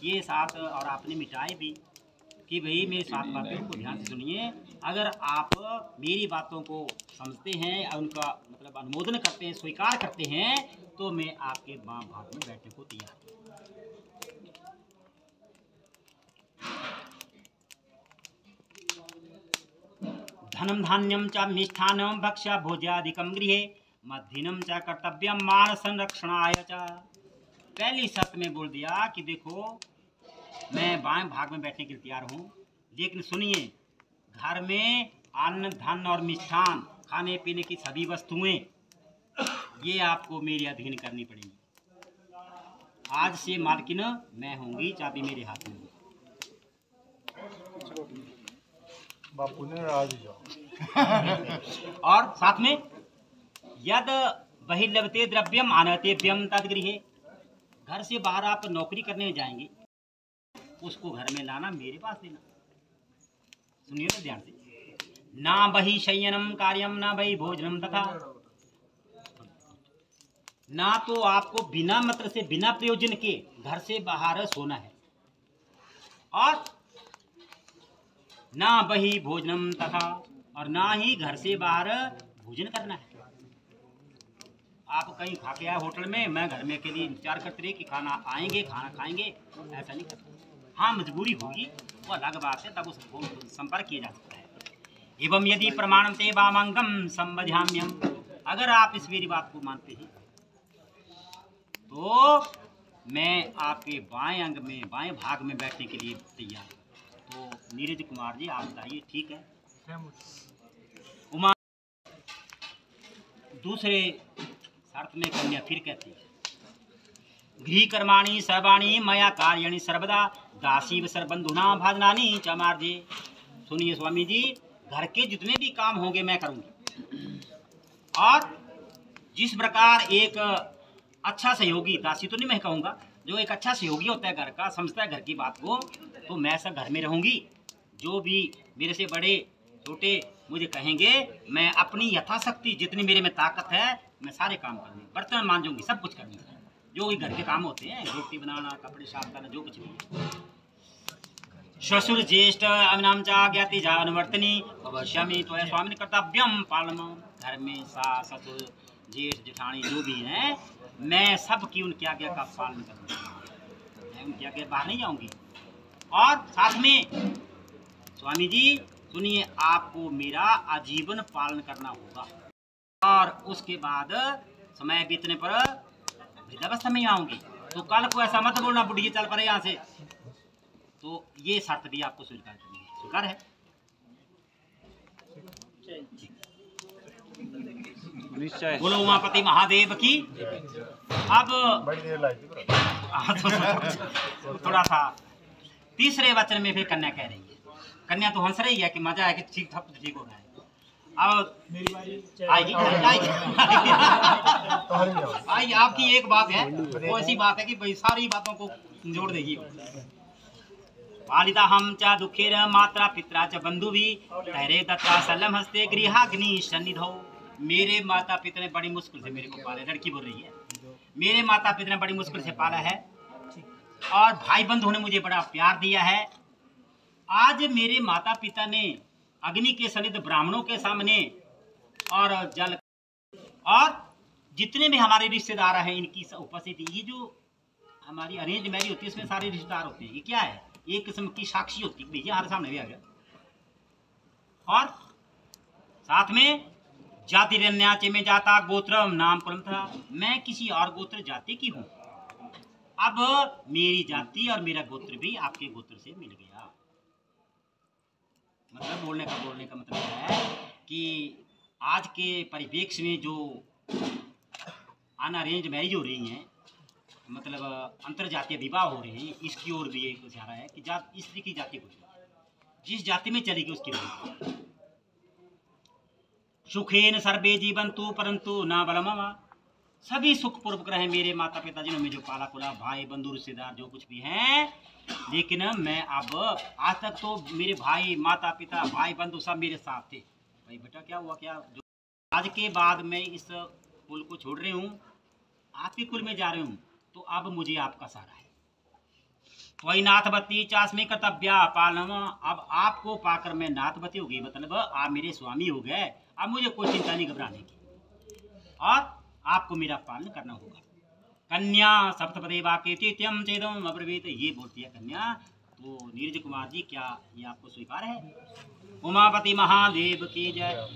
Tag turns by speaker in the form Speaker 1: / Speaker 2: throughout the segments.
Speaker 1: ये सात और आपने मिटाए भी कि भाई मेरी सात बातों को ध्यान से सुनिए। अगर आप मेरी बातों को समझते हैं और उनका मतलब अनुमोदन करते हैं, स्वीकार करते हैं, तो मैं आपके बाम भाग में बैठने को तैयार हूँ। धनम धान्यम च मिष्ठान्नम भक्ष्य भोज्यादिकम गृहे मध्याह्नं च कर्तव्यम मान संरक्षणाय च। पहली शर्त में बोल दिया कि देखो मैं बाएं भाग में बैठने के लिए तैयार हूँ, लेकिन सुनिए, घर में अन्न धन और मिष्ठान खाने पीने की सभी वस्तुएं ये आपको मेरे अधीन करनी पड़ेंगी। आज से मालकिन मैं होंगी, चाबी मेरे हाथ में होगी।
Speaker 2: बापू ने राज
Speaker 1: और साथ में यद बहिर्लभते द्रव्यम आनतेभ्यम तद्गृहे, घर से बाहर आप नौकरी करने जाएंगे, उसको घर में लाना, मेरे पास देना। सुनिए ना ध्यान से, ना बही शयनम कार्यम ना बही भोजनम तथा, ना तो आपको बिना मतलब से बिना प्रयोजन के घर से बाहर सोना है, और ना बही भोजनम तथा, और ना ही घर से बाहर भोजन करना है। आप कहीं खा के आए होटल में, मैं घर में के लिए इंतजार करते रहे कि खाना आएंगे खाना खाएंगे, ऐसा नहीं करता। हाँ मजबूरी होगी वो अलग बात है, तब उसको संपर्क किया जा सकता है। एवं यदि प्रमाणते वामंगम संबध्याम्यम, अगर आप इस मेरी बात को मानते हैं तो मैं आपके बाएं अंग में बाएं भाग में बैठने के लिए तैयार हूँ। तो नीरज कुमार जी आप बताइए, ठीक है? उमा दूसरे शर्त में कन्या फिर कहती है, गृह कर्माणि सर्वाणि मया कार्याणि सर्वदा दासी सर्वबंधुना भाजनानि च मार्जे। सुनिए स्वामी जी, घर के जितने भी काम होंगे मैं करूंगी, और जिस प्रकार एक अच्छा सहयोगी, दासी तो नहीं मैं कहूँगा, जो एक अच्छा सहयोगी होता है घर का, समझता है घर की बात को, तो मैं सब घर में रहूंगी। जो भी मेरे से बड़े छोटे मुझे कहेंगे, मैं अपनी यथाशक्ति जितनी मेरे में ताकत है मैं सारे काम करूँगी, बर्तन मांजूंगी, सब कुछ करूँगी, जो भी घर के काम होते हैं, रोटी बनाना, कपड़े साफ करना, जो कुछ भी। ससुर ज्येष्ठ अविनाम चा ज्ञाति जानुवर्तनी भविष्यामि त्वया स्वामिन कर्तव्यम पालनम। घर में सास ससुर जेठ जेठानी जो भी हैं, मैं सबकी उनकी आज्ञा का पालन करूँगी, मैं उनकी आज्ञा बाहर नहीं जाऊँगी। और साथ में स्वामी जी सुनिए, आपको मेरा आजीवन पालन करना होगा, और उसके बाद समय बीतने पर वृद्धावस्था में आऊँगी, तो कल को ऐसा मत बोलना बुढ़िया चल पड़े यहाँ से। तो ये शर्त भी आपको स्वीकार करनी है, स्वीकार है? बोलो उमापति महादेव की। अब थोड़ा सा तीसरे वचन में फिर कन्या कह रही है, कन्या तो हंस रही है कि मजा है कि ठीक ठाक ठीक हो रहा है। अब मेरी बारी आएगी आइए, आपकी एक बात है, वो ऐसी बात है कि भाई सारी बातों को जोड़ देगी। पालिता हम च दुखेर मात्रा पित्रा च बंधु भी तहरे दत्ता सलम हस्ते गृहाग्नि सन्निधौ। मेरे माता पिता ने बड़ी मुश्किल से मेरे को पाला, लड़की बोल रही है, मेरे माता पिता ने बड़ी मुश्किल से पाला है, और भाई बंधुओं ने मुझे बड़ा प्यार दिया है। आज मेरे माता पिता ने अग्नि के सनिध ब्राह्मणों के सामने और जल और जितने भी हमारे रिश्तेदार हैं इनकी उपस्थिति, ये जो हमारी अरेंज मैरिज होती है इसमें सारे रिश्तेदार होते हैं, ये क्या है, एक किस्म की साक्षी होती है, भैया हमारे सामने भी आ गया। और साथ में जाति रन्याचे में जाता गोत्र नाम कुलम था, मैं किसी और गोत्र जाति की हूँ। अब मेरी जाति और मेरा गोत्र भी आपके गोत्र से मिल गया। मतलब बोलने का मतलब है कि आज के परिप्रेक्ष्य में जो अनअरेंज मैरिज हो रही हैं, मतलब अंतरजातीय विवाह हो रहे हैं, इसकी ओर भी एक इशारा है कि स्त्री की जाति कुछ जिस जाति में चलेगी उसकी रहेगी। सुखेन सर्वे जीवंतु परंतु ना बलमवा, सभी सुखपूर्वक रहे मेरे माता पिता जिन्होंने जो पाला पुला, भाई बंधु रिश्तेदार जो कुछ भी हैं, लेकिन मैं अब आज तक तो मेरे भाई माता पिता भाई बंधु सब मेरे साथ थे। भाई बेटा क्या हुआ, क्या जो आज के बाद मैं इस कुल को छोड़ रही हूँ, आपके कुल में जा रही हूँ, तो अब मुझे आपका सहारा है। वही नाथवती चाशमी कर्तव्या पालनम। अब आपको पाकर मैं नाथवती हो गई, मतलब आप मेरे स्वामी हो गए। अब मुझे कोई चिंता नहीं घबराने की, और आपको मेरा पालन करना होगा। कन्या सप्तपदे वाक्य तीत्यम चेदम अब्रवीत, ये बोलती है कन्या। तो नीरज कुमार जी, क्या ये आपको स्वीकार है? उमापति महादेव की जय।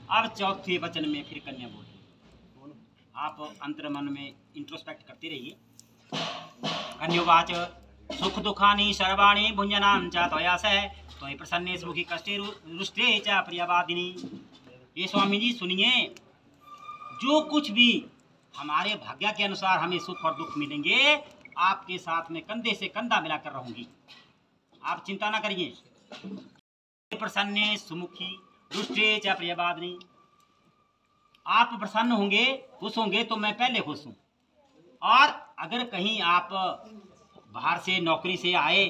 Speaker 1: अब चौथे वचन में फिर कन्या बोली, आप अंतर मन में इंट्रोस्पेक्ट करते रहिए। कन्युवाच सुख दुखानि सर्वाणि भुंजनां च त्वया सह त्वयि प्रसन्ने सुखी कष्टे रुष्टे च प्रियवादिनी। ये स्वामी जी सुनिए, जो कुछ भी हमारे भाग्य के अनुसार हमें सुख और दुख मिलेंगे, आपके साथ में कंधे से कंधा मिलाकर रहूंगी, आप चिंता ना करिए। प्रसन्ने सुमुखी रुष्टे च प्रियवादिनी, आप प्रसन्न होंगे, खुश होंगे तो मैं पहले खुश हूँ। और अगर कहीं आप बाहर से नौकरी से आए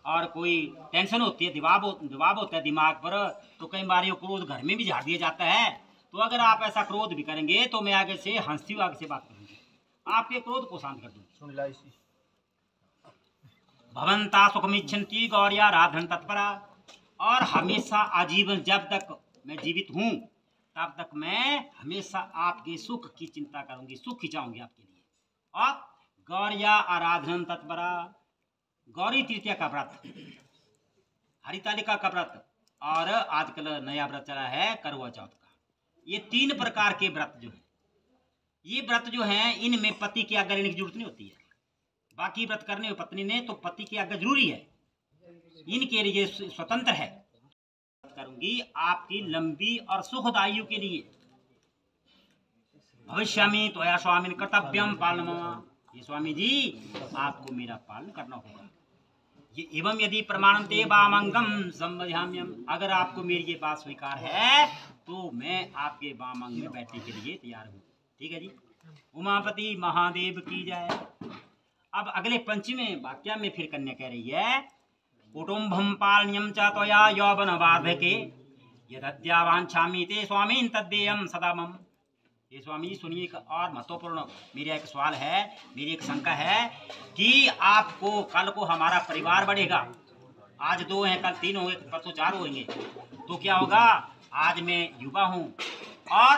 Speaker 1: और कोई टेंशन होती है, दबाव होता है दिमाग पर, तो कई बार ये क्रोध घर में भी झाड़ दिया जाता है। तो अगर आप ऐसा क्रोध भी करेंगे तो मैं आगे से हंसती हुई आगे से बात करूंगी, आपके क्रोध को शांत कर दूंगी। भवंता सुखमिच्छन्ति गौरिया राधन तत्परा, और हमेशा आजीवन जब तक मैं जीवित हूँ तब तक मैं हमेशा आपके सुख की चिंता करूंगी, सुख खिंचाऊंगी आपके लिए। और गौरिया आराधन तत्परा, गौरी तृतीया का व्रत, हरितालिका का व्रत, और आजकल नया व्रत चला है करवा चौथ का। ये 3 प्रकार के व्रत जो है, ये व्रत जो है इनमें पति की आज्ञा लेने की जरूरत नहीं होती है। बाकी व्रत करने में पत्नी ने तो पति की आज्ञा जरूरी है, इनके लिए स्वतंत्र है। करूंगी आपकी लंबी और सुखद आयु के लिए। भविष्यामि त्वया स्वामिन कर्तव्यम पालनम, ये स्वामी जी आपको मेरा पालन करना होगा। ये एवं यदि प्रमाणन्ते वामंगम संबध्याम्यम, अगर आपको मेरी ये बात स्वीकार है तो मैं आपके वाम अंग में बैठने के लिए तैयार हूँ। ठीक है जी। उमापति महादेव की जय। अब अगले पंचमें वाक्य में फिर कन्या कह रही है, कुटुम्बं पालनीयं च त्वया यौवन वार्धके यदद्या वाञ्छामि ते स्वामिन् तद्देयं सदा मम। ये स्वामी जी सुनिए, एक और महत्वपूर्ण मेरा एक सवाल है, मेरी एक शंका है कि आपको कल को हमारा परिवार बढ़ेगा। आज 2 हैं, कल 3 होंगे, परसों 4 होंगे, तो क्या होगा? आज मैं युवा हूँ और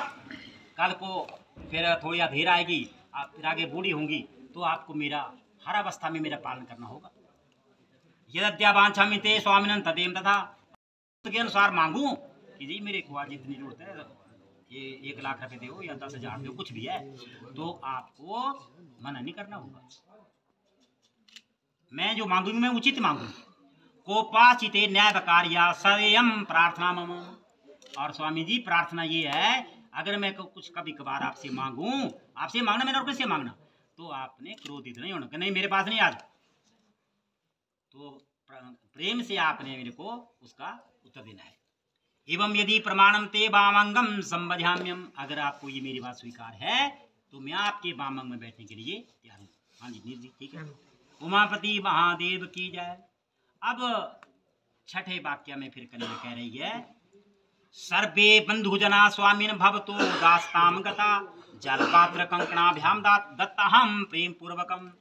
Speaker 1: कल को फिर थोड़ी देर आएगी, आप फिर आगे बूढ़ी होंगी, तो आपको मेरा हर अवस्था में मेरा पालन करना होगा। यद्या वांछामि ते स्वामिनं तदेव तथा, के अनुसार मांगूं कि जी मेरे को आज इतनी जरूरत है, ये 1 लाख रुपए दो या 10,000 दो, कुछ भी है, तो आपको मना नहीं करना होगा। मैं जो मांगूंगी मैं उचित मांगूंगी। कोपाचिते न्याय कार्या सयम प्रार्थना मम। और स्वामी जी प्रार्थना ये है, अगर मैं कुछ कभी कभार आपसे मांगूं, आपसे मांगना मैंने और किससे मांगना, तो आपने क्रोधित नहीं होना, नहीं मेरे पास नहीं आज, तो प्रेम से आपने मेरे को उसका उत्तर देना है। एवं यदि प्रमाणम ते वामंगम संबध्याम्यम, अगर आपको ये मेरी बात स्वीकार है तो मैं आपके वामंग में बैठने के लिए तैयार हूँ। हाँ जी नीर जी, ठीक है। उमापति महादेव की जय। अब छठे वाक्य में फिर कन्या कह रही है, सर्वे बंधुजना स्वामिन भवतो दास्ताम गता जलपात्र कंकणाभ्याम दत्ताहम प्रेम पूर्वकम।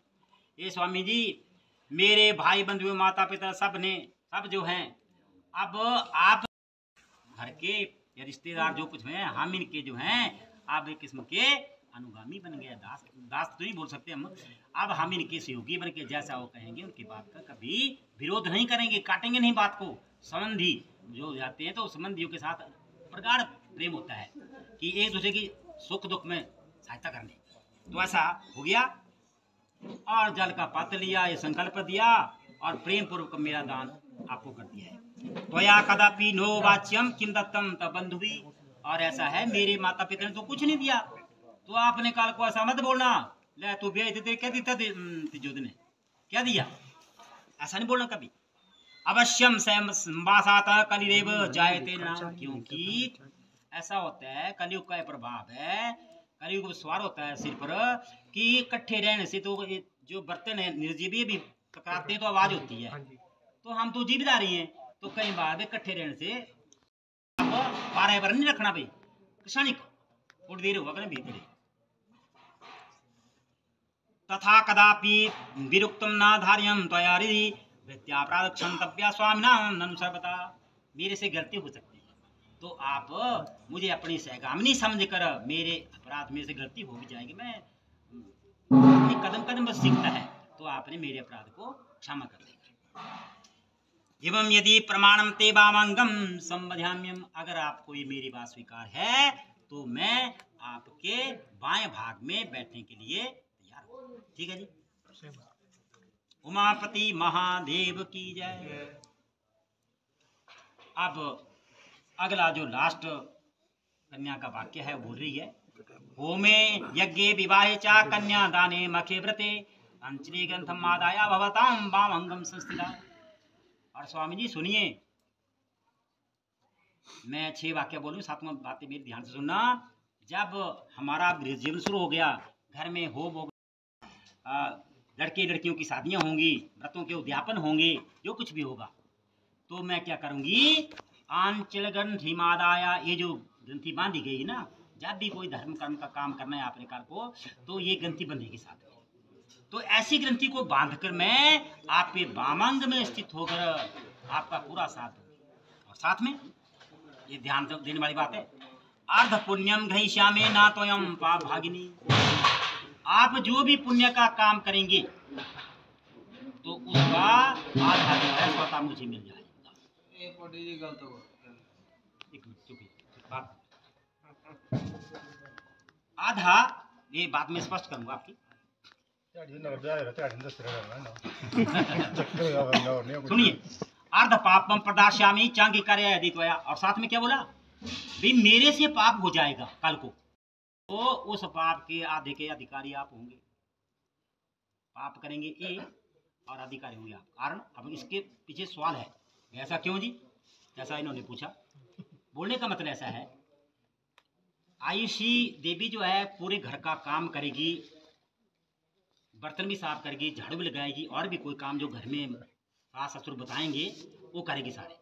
Speaker 1: ये स्वामी जी मेरे भाई बंधु माता पिता सब जो हैं, अब आप घर के या रिश्तेदार जो कुछ हैं, हम इनके जो हैं आप एक किस्म के अनुगामी बन गए। दास तो नहीं बोल सकते हम, अब हम इनके सहयोगी बन के जैसा वो कहेंगे उनकी बात का कभी विरोध नहीं करेंगे, काटेंगे नहीं बात को। संबंधी जो जाते हैं तो संबंधियों के साथ प्रगाढ़ प्रेम होता है कि एक दूसरे की सुख दुख में सहायता करने, तो ऐसा हो गया। और जल का पात्र लिया, ये संकल्प दिया और प्रेम पूर्वक मेरा दान आपको कर दिया है। त्वया कदापि नो वाच्यम किम दत्तम तब बंधुवी। और ऐसा है मेरे माता पिता ने तो कुछ नहीं दिया, तो आपने काल को ऐसा मत बोलना, ले तू ब्याह थे क्या दिया तिजोद ने क्या दिया, ऐसा नहीं बोलना कभी। अवश्यम संवासात कलिदेव जायते ना, क्योंकि ऐसा होता है कलयुग का प्रभाव है, कलयुग सवार होता है सिर पर कि इकट्ठे रहने से तो जो बर्तन है निर्जीवी भी टकराते हैं तो आवाज होती है, तो हम तो जीवित आ रही हैं, तो कई बार इकट्ठे रहने से पारा पर नहीं रखना भाई, क्षणिक थोड़ी देर होगा भीतर। तथा कदापि विरुक्तम न धार्यम त्वयारि वृत्यापराध क्षंतव्या स्वामिनाम ननु सर्वथा। मेरे से गलती हो सकती है तो आप मुझे अपनी सहगामिनी समझकर, मेरे अपराध में से गलती हो भी जाएगी, मैं कदम कदम बस सीखता है, तो आपने मेरे अपराध को क्षमा कर देगा। एवं यदि प्रमाणम ते वामंगम संबध्याम्यम, अगर आपको ये मेरी बात स्वीकार है तो मैं आपके बाएं भाग में बैठने के लिए तैयार हूँ। ठीक है जी। उमापति महादेव की जय। अब अगला जो लास्ट कन्या का वाक्य है बोल रही है, होमे यज्ञे विवाहे चा कन्या दाने मखे व्रते अंचली ग्रंथम आदाया भवताम वामंगम संस्थिता। और स्वामी जी सुनिए, मैं 6 वाक्य बोलूं, 7वां बातें मेरी ध्यान से सुनना। जब हमारा गृह जीवन शुरू हो गया, घर में हो लड़के लड़कियों की शादियां होंगी, व्रतों के उद्यापन होंगे, जो कुछ भी होगा, तो मैं क्या करूंगी, आंचल ग्रंथि मादाया, ये जो ग्रंथि बांधी गई ना, जब भी कोई धर्म कर्म का काम करना है आपने कार को, तो ये ग्रंथि बंधेगी साथ में। तो ऐसी ग्रंथि को बांधकर मैं आपके वामांग में स्थित होकर आपका पूरा साथ दूंगी। और साथ में ये ध्यान देने वाली बात है, अर्ध पुण्यम घ्रहीष्यामि न त्वयं पाप भागिनी। आप जो भी पुण्य का काम करेंगे तो उसका आधा जो है स्वतः मुझे मिल जाएगा। आधा, ये बात मैं स्पष्ट करूंगा आपकी। सुनिए, अर्ध पापम प्रदास्यामि चांगी कार्य यदि त्वया। और साथ में क्या बोला, भी मेरे से पाप हो जाएगा कल को, तो उस पाप के आधे के अधिकारी आप होंगे। पाप करेंगे ये और अधिकारी होंगे आप। कारण अब इसके पीछे सवाल है, ऐसा क्यों जी, ऐसा इन्होंने पूछा। बोलने का मतलब ऐसा है, आयुषी देवी जो है पूरे घर का काम करेगी, बर्तन भी साफ करेगी, झाड़ू भी लगाएगी, और भी कोई काम जो घर में सास ससुर बताएंगे वो करेगी सारे।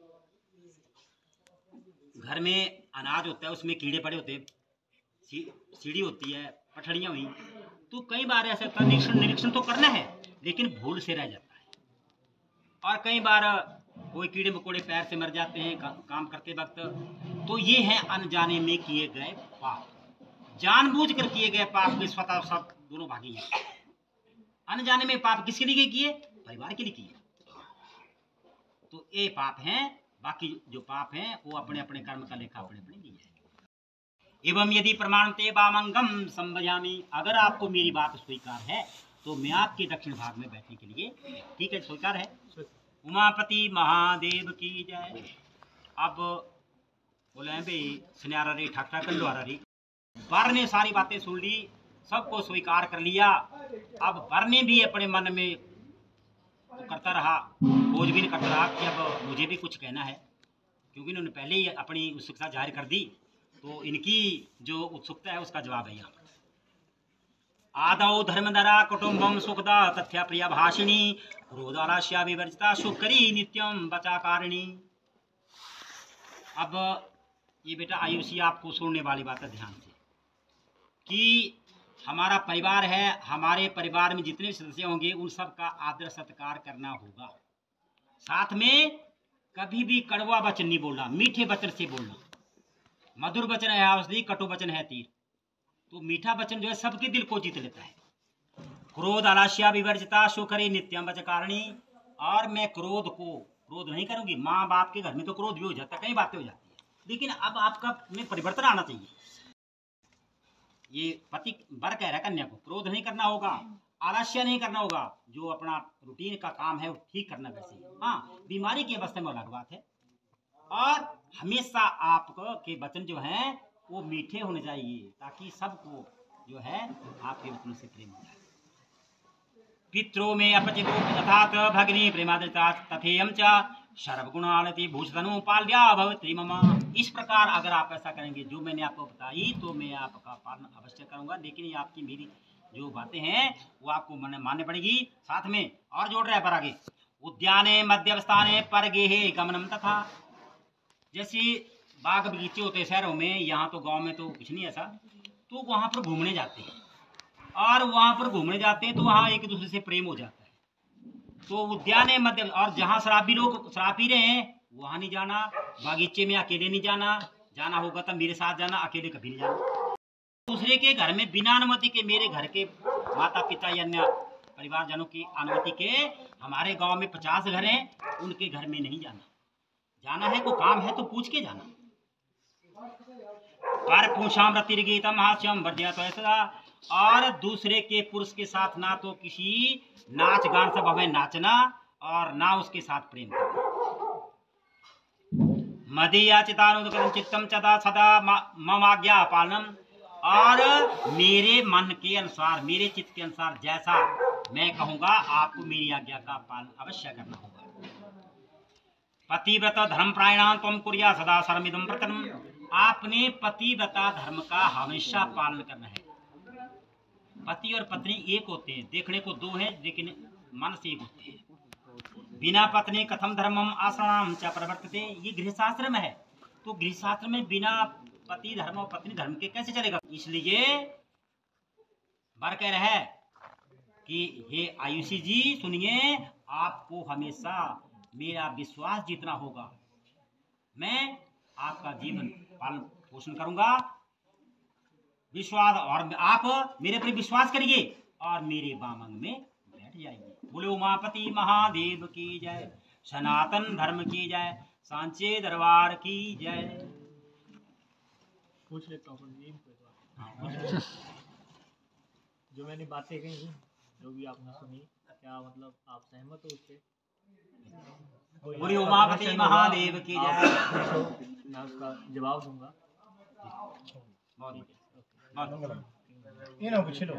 Speaker 1: घर में अनाज होता है, उसमें कीड़े पड़े होते हैं, सीढ़ी होती है, पठड़ियाँ हुई, तो कई बार ऐसा होता है, निरीक्षण तो करना है लेकिन भूल से रह जाता है। और कई बार कोई कीड़े मकोड़े पैर से मर जाते हैं काम करते वक्त। तो ये है अनजाने में किए गए पाप। जानबूझकर किए गए पाप के स्वतः सब दोनों भागी हैं। अनजाने में पाप किसके लिए किए, परिवार के लिए किए, तो ये पाप हैं। बाकी जो पाप हैं वो अपने अपने कर्म का लेखा अपने अपने लिए है। एवं यदि प्रमाणते वामंगम संभजामि, अगर आपको मेरी बात स्वीकार है तो मैं आपके दक्षिण भाग में बैठने के लिए, ठीक है, स्वीकार है। उमापति महादेव की जय। अब बोले भाई सुन्यारा रे ठाकरा कंडवारा रे, वर ने सारी बातें सुन ली, सबको स्वीकार कर लिया। अब वर ने भी अपने मन में करता रहा, खोजबीन करता रहा कि अब मुझे भी कुछ कहना है, क्योंकि इन्होंने पहले ही अपनी उत्सुकता जाहिर कर दी। तो इनकी जो उत्सुकता है उसका जवाब है यहाँ। आदौ धर्मधरा कुटुंबम सुखदा तथ्या प्रिया भाषिणी क्रोधालास्या विवर्जिता सुकरी नित्यम बचाकारिणी। अब ये बेटा आयुषी आपको सुनने वाली बात है ध्यान से, कि हमारा परिवार है, हमारे परिवार में जितने सदस्य होंगे उन सब का आदर सत्कार करना होगा। साथ में कभी भी कड़वा वचन नहीं बोलना, मीठे वचन से बोलना। मधुर वचन है औषधि, कटु वचन है तीर। तो मीठा वचन जो है सबके दिल को जीत लेता है। क्रोध आलस्या विवर्जिता सुकरी नित्यम बचकारणी। और मैं क्रोध नहीं करूंगी। माँ बाप के घर में तो क्रोध भी हो जाता है, कई बातें हो जाती है, लेकिन अब आपका में परिवर्तन आना चाहिए। ये पति वर कह रहा है कन्या को, क्रोध नहीं करना होगा, आलस्य नहीं करना होगा, जो अपना रूटीन का काम है वो ठीक करना। वैसे हाँ, बीमारी की अवस्था में अलग बात है। और हमेशा आपको के वचन जो हैं वो मीठे होने चाहिए, ताकि सबको जो है आपके वचन से प्रेम हो जाए। पितरो में अपचितो यथात भगिनी प्रेमादृता तथेयम च सर्वगुणालति भूषणो पाल्या भवति मम। इस प्रकार अगर आप ऐसा करेंगे जो मैंने आपको बताई, तो मैं आपका पालन अवश्य करूंगा। लेकिन ये आपकी मेरी जो बातें हैं वो आपको मानने पड़ेगी। साथ में और जोड़ रहे हैं पर आगे, उद्याने मध्यवस्थाने पर गेहे गमनम तथा। जैसे बाग बगीचे होते हैं शहरों में, यहाँ तो गांव में तो कुछ नहीं ऐसा, तो वहाँ पर घूमने जाते हैं। और वहां पर घूमने जाते हैं तो वहां एक दूसरे से प्रेम हो जाता है। तो उद्यान है मध्य, और जहाँ शराबी लोग शराब पी रहे हैं वहां नहीं जाना, बागीचे में अकेले नहीं जाना, जाना होगा तो मेरे साथ जाना, अकेले कभी नहीं जाना। दूसरे के घर में बिना अनुमति के, मेरे घर के माता पिता या अन्य परिवारजनों की अनुमति के, हमारे गांव में 50 घर हैं, उनके घर में नहीं जाना। जाना है को काम है तो पूछ के जाना। पर पूछामृतिर्गीतम हास्यम वर्ज्य तो ऐसा, और दूसरे के पुरुष के साथ ना तो किसी नाच गान सब हमें नाचना और ना उसके साथ प्रेम करना। मदीया चितानुदकरं चित्तम चदा सदा ममाज्ञा पालनम, और मेरे मन के अनुसार, मेरे चित्त के अनुसार जैसा मैं कहूँगा आपको मेरी आज्ञा का पालन अवश्य करना होगा। पतिव्रत धर्म प्रायणान त्वं कुर्या सदा सर्वमिदं व्रतम्, आपने पतिव्रता धर्म का हमेशा पालन करना है। पति और पत्नी एक होते हैं, देखने को दो हैं लेकिन मन से एक होते हैं। बिना पत्नी कथम धर्मम आश्रम च प्रवर्तते, ये गृहशास्त्र में है। तो गृहशास्त्र में बिना पति धर्म और पत्नी धर्म के कैसे चलेगा? इसलिए बर कह रहा है कि हे आयुषी जी सुनिए, आपको हमेशा मेरा विश्वास जीतना होगा। मैं आपका जीवन पालन पोषण करूंगा, विश्वास, और आप मेरे पर विश्वास करिए और मेरे बामंग में बैठ जाइए। बोले उमापति महादेव की जय, सनातन धर्म की जय, सांचे दरबार की जय।
Speaker 3: पूछ लेता हूँ पंडित जी इनको एक बार। जो मैंने बातें कही, जो भी आपने सुनी, क्या मतलब आप सहमत हो उससे?
Speaker 1: बोले उमापति महादेव की जय।
Speaker 3: मैं उसका जवाब दूंगा।
Speaker 1: बहुत
Speaker 2: ये ना पूछ लो।